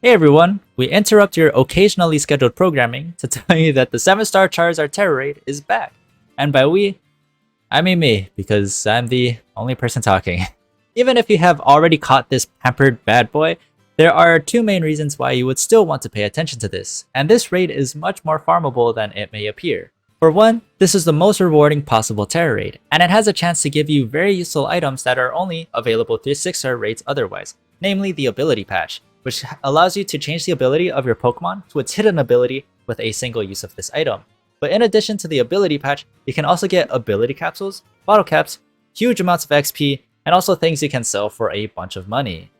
Hey everyone, we interrupt your occasionally scheduled programming to tell you that the 7-star Charizard Tera raid is back. And by we, I mean me, because I'm the only person talking. Even if you have already caught this pampered bad boy, there are two main reasons why you would still want to pay attention to this, and this raid is much more farmable than it may appear. For one, this is the most rewarding possible Tera raid, and it has a chance to give you very useful items that are only available through 6-star raids otherwise, namely the ability patch, which allows you to change the ability of your Pokemon to its hidden ability with a single use of this item. But in addition to the ability patch, you can also get ability capsules, bottle caps, huge amounts of XP, and also things you can sell for a bunch of money.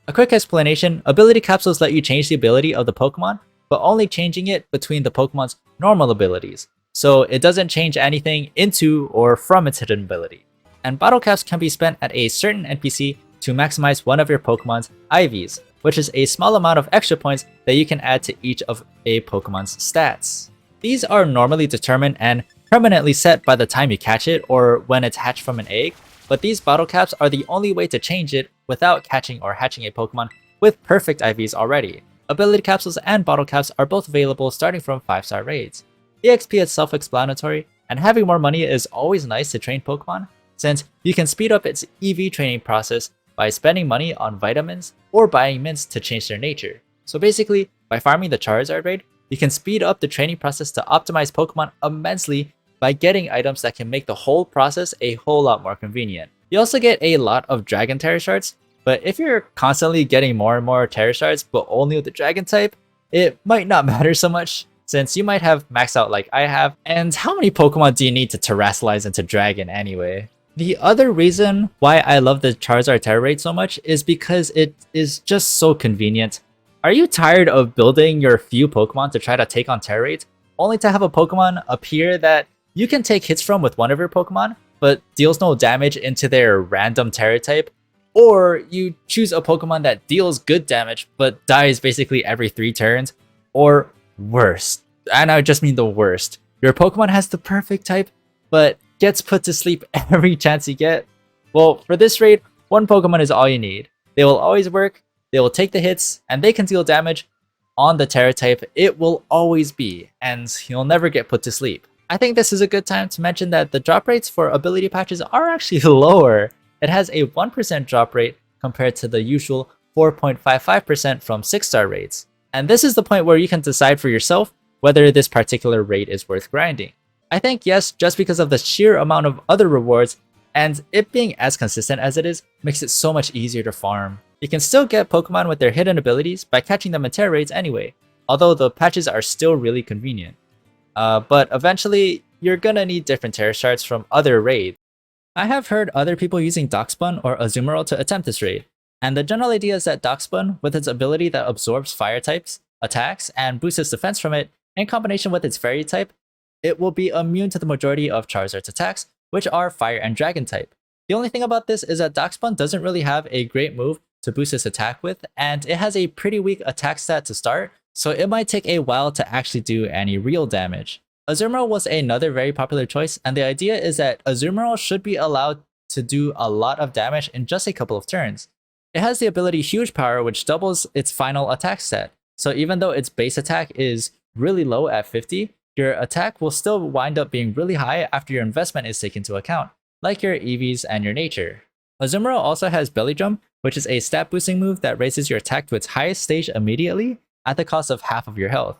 A quick explanation, ability capsules let you change the ability of the Pokemon, but only changing it between the Pokemon's normal abilities, so it doesn't change anything into or from its hidden ability. And bottle caps can be spent at a certain NPC to maximize one of your Pokemon's IVs, which is a small amount of extra points that you can add to each of a Pokemon's stats. These are normally determined and permanently set by the time you catch it or when it's hatched from an egg, but these bottle caps are the only way to change it without catching or hatching a Pokemon with perfect IVs already. Ability capsules and bottle caps are both available starting from 5-star raids. EXP is self-explanatory, and having more money is always nice to train Pokemon, since you can speed up its EV training process by spending money on vitamins or buying mints to change their nature. So basically, by farming the Charizard raid, you can speed up the training process to optimize Pokemon immensely by getting items that can make the whole process a whole lot more convenient. You also get a lot of Dragon Tera shards, but if you're constantly getting more and more Tera shards but only with the Dragon type, it might not matter so much, since you might have maxed out like I have, and how many Pokemon do you need to terrestrialize into Dragon anyway? The other reason why I love the Charizard Tera raid so much is because it is just so convenient. Are you tired of building your few Pokemon to try to take on Tera raids, only to have a Pokemon appear that you can take hits from with one of your Pokemon, but deals no damage into their random Tera type? Or you choose a Pokemon that deals good damage, but dies basically every 3 turns? Or worse, and I just mean the worst, your Pokemon has the perfect type, but gets put to sleep every chance you get? Well, for this raid, one Pokemon is all you need. They will always work, they will take the hits, and they can deal damage on the Tera type. It will always be, and you'll never get put to sleep. I think this is a good time to mention that the drop rates for ability patches are actually lower. It has a 1% drop rate compared to the usual 4.55% from 6-star raids. And this is the point where you can decide for yourself whether this particular raid is worth grinding. I think yes, just because of the sheer amount of other rewards, and it being as consistent as it is, makes it so much easier to farm. You can still get Pokemon with their hidden abilities by catching them in Tera raids anyway, although the patches are still really convenient. But eventually, you're gonna need different Tera shards from other raids. I have heard other people using Dachsbun or Azumarill to attempt this raid, and the general idea is that Dachsbun, with its ability that absorbs fire types, attacks, and boosts its defense from it, in combination with its fairy type, it will be immune to the majority of Charizard's attacks, which are fire and dragon type. The only thing about this is that Dachsbun doesn't really have a great move to boost its attack with, and it has a pretty weak attack stat to start, so it might take a while to actually do any real damage. Azumarill was another very popular choice, and the idea is that Azumarill should be allowed to do a lot of damage in just a couple of turns. It has the ability Huge Power, which doubles its final attack stat, so even though its base attack is really low at 50, your attack will still wind up being really high after your investment is taken into account, like your EVs and your nature. Azumarill also has Belly Drum, which is a stat boosting move that raises your attack to its highest stage immediately at the cost of half of your health.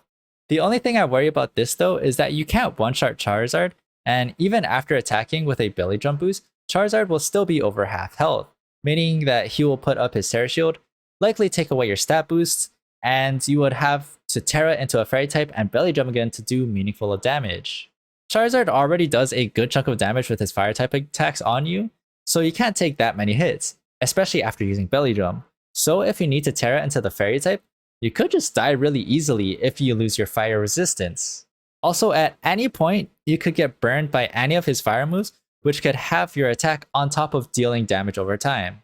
The only thing I worry about this though is that you can't one-shot Charizard, and even after attacking with a Belly Drum boost, Charizard will still be over half health, meaning that he will put up his Tera Shield, likely take away your stat boosts, and you would have to Tera into a Fairy type and Belly Drum again to do meaningful damage. Charizard already does a good chunk of damage with his Fire type attacks on you, so you can't take that many hits, especially after using Belly Drum. So if you need to Tera into the Fairy type, you could just die really easily if you lose your fire resistance. Also, at any point, you could get burned by any of his fire moves, which could halve your attack on top of dealing damage over time.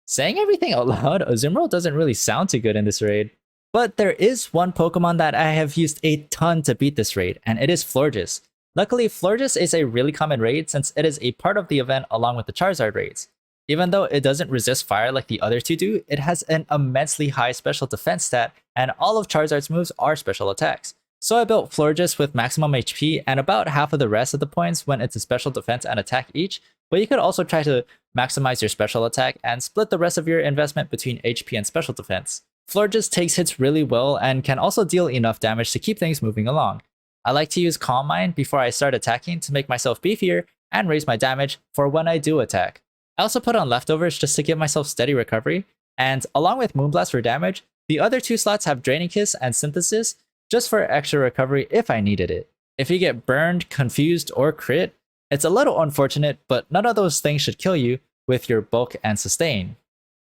Saying everything out loud, Azumarill doesn't really sound too good in this raid. But there is one Pokemon that I have used a ton to beat this raid, and it is Florges. Luckily, Florges is a really common raid since it is a part of the event along with the Charizard raids. Even though it doesn't resist fire like the other two do, it has an immensely high special defense stat, and all of Charizard's moves are special attacks. So I built Florges with maximum HP and about half of the rest of the points when it's a special defense and attack each, but you could also try to maximize your special attack and split the rest of your investment between HP and special defense. Florges takes hits really well and can also deal enough damage to keep things moving along. I like to use Calm Mind before I start attacking to make myself beefier and raise my damage for when I do attack. I also put on Leftovers just to give myself steady recovery, and along with Moonblast for damage, the other two slots have Draining Kiss and Synthesis just for extra recovery if I needed it. If you get burned, confused, or crit, it's a little unfortunate, but none of those things should kill you with your bulk and sustain.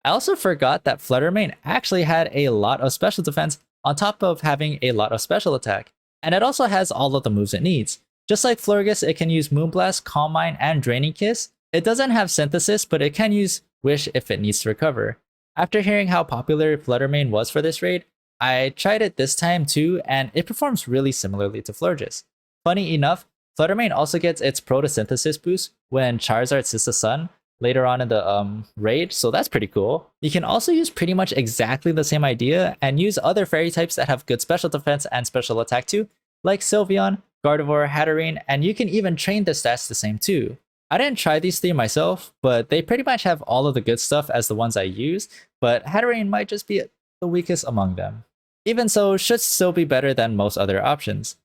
I also forgot that Flutter Mane actually had a lot of special defense on top of having a lot of special attack, and it also has all of the moves it needs. Just like Florges, it can use Moonblast, Calm Mind, and Draining Kiss. It doesn't have Synthesis, but it can use Wish if it needs to recover. After hearing how popular Flutter Mane was for this raid, I tried it this time too, and it performs really similarly to Florges. Funny enough, Flutter Mane also gets its Photosynthesis boost when Charizard sees the sun later on in the raid, so that's pretty cool. You can also use pretty much exactly the same idea and use other fairy types that have good special defense and special attack too, like Sylveon, Gardevoir, Hatterene, and you can even train the stats the same too. I didn't try these three myself, but they pretty much have all of the good stuff as the ones I use, but Hatterene might just be the weakest among them. Even so, should still be better than most other options.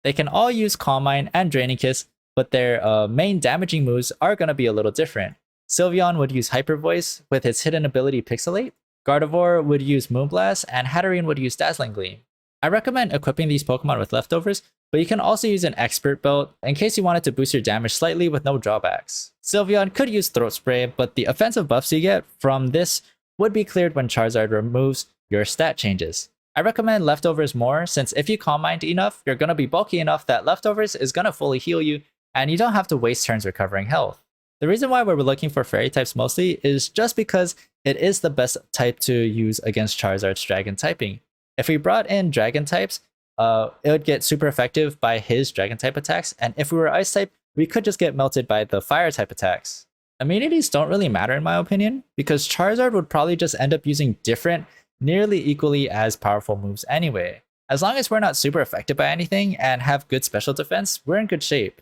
They can all use Calm Mind and Draining Kiss, but their main damaging moves are going to be a little different. Sylveon would use Hyper Voice with its hidden ability Pixelate, Gardevoir would use Moonblast, and Hatterene would use Dazzling Gleam. I recommend equipping these Pokemon with Leftovers, but you can also use an Expert Belt in case you wanted to boost your damage slightly with no drawbacks. Sylveon could use Throat Spray, but the offensive buffs you get from this would be cleared when Charizard removes your stat changes. I recommend Leftovers more, since if you Calm Mind enough, you're going to be bulky enough that Leftovers is going to fully heal you, and you don't have to waste turns recovering health. The reason why we're looking for Fairy types mostly is just because it is the best type to use against Charizard's Dragon typing. If we brought in Dragon types, it would get super effective by his Dragon type attacks, and if we were Ice type, we could just get melted by the Fire type attacks. Immunities don't really matter in my opinion, because Charizard would probably just end up using different, nearly equally as powerful moves anyway. As long as we're not super affected by anything and have good special defense, we're in good shape.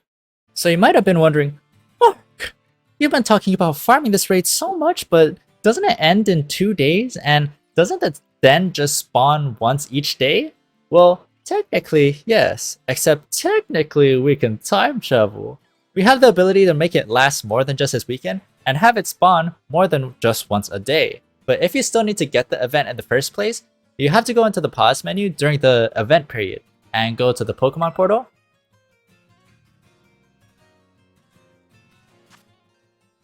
So you might have been wondering, Mark, you've been talking about farming this raid so much, but doesn't it end in 2 days? And doesn't it then just spawn once each day? Well, technically, yes, except technically we can time travel. We have the ability to make it last more than just this weekend and have it spawn more than just once a day. But if you still need to get the event in the first place, you have to go into the pause menu during the event period and go to the Pokemon portal.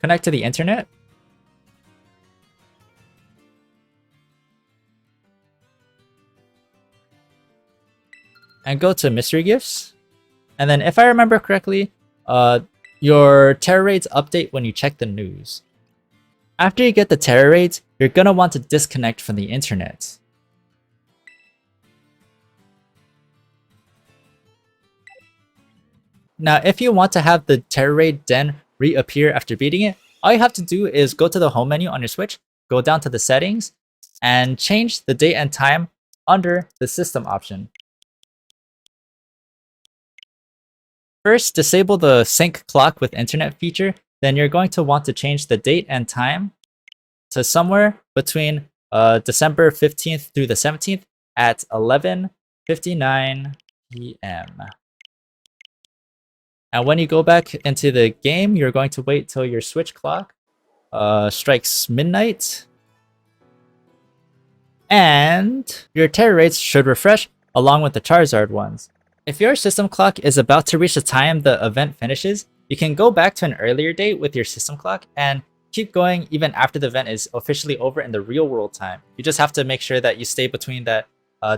Connect to the internet. And go to mystery gifts. And then if I remember correctly, your Tera raids update when you check the news. After you get the Tera raids, you're gonna want to disconnect from the internet. Now, if you want to have the Tera raid den reappear after beating it, all you have to do is go to the home menu on your Switch, go down to the settings, and change the date and time under the system option. First, disable the sync clock with internet feature, then you're going to want to change the date and time to somewhere between December 15th through the 17th at 11:59 p.m. And when you go back into the game, you're going to wait till your Switch clock strikes midnight. And your Tera raids should refresh along with the Charizard ones. If your system clock is about to reach the time the event finishes, you can go back to an earlier date with your system clock and keep going even after the event is officially over in the real world time. You just have to make sure that you stay between that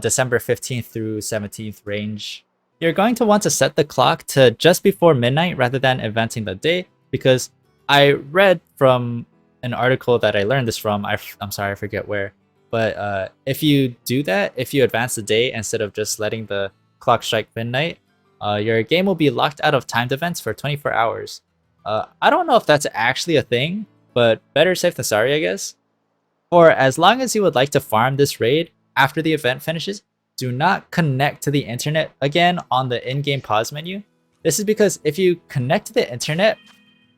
December 15th through 17th range. You're going to want to set the clock to just before midnight rather than eventing the day, because I read from an article that I learned this from, I'm sorry, I forget where, but if you do that, if you advance the day instead of just letting the clock strike midnight, your game will be locked out of timed events for 24 hours. I don't know if that's actually a thing, but better safe than sorry, I guess. For as long as you would like to farm this raid after the event finishes, do not connect to the internet again on the in-game pause menu. This is because if you connect to the internet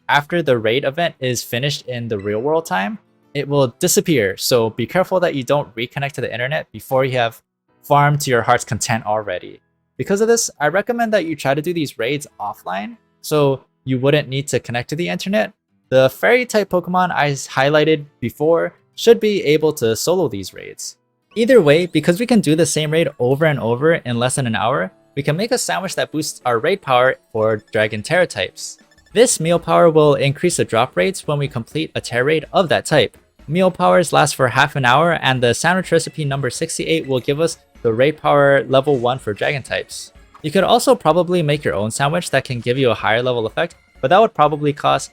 after the raid event is finished in the real world time, it will disappear. So be careful that you don't reconnect to the internet before you have farmed to your heart's content already. Because of this, I recommend that you try to do these raids offline so you wouldn't need to connect to the internet. The fairy type Pokemon I highlighted before should be able to solo these raids. Either way, because we can do the same raid over and over in less than an hour, we can make a sandwich that boosts our raid power for Dragon Tera types. This meal power will increase the drop rates when we complete a Tera raid of that type. Meal powers last for half an hour, and the sandwich recipe number 68 will give us the raid power level 1 for Dragon types. You could also probably make your own sandwich that can give you a higher level effect, but that would probably cost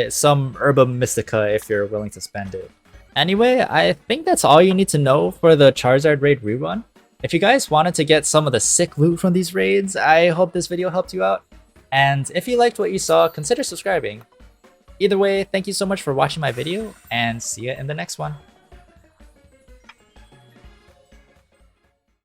some Herba Mystica if you're willing to spend it. Anyway, I think that's all you need to know for the Charizard raid rerun. If you guys wanted to get some of the sick loot from these raids, I hope this video helped you out. And if you liked what you saw, consider subscribing. Either way, thank you so much for watching my video, and see you in the next one.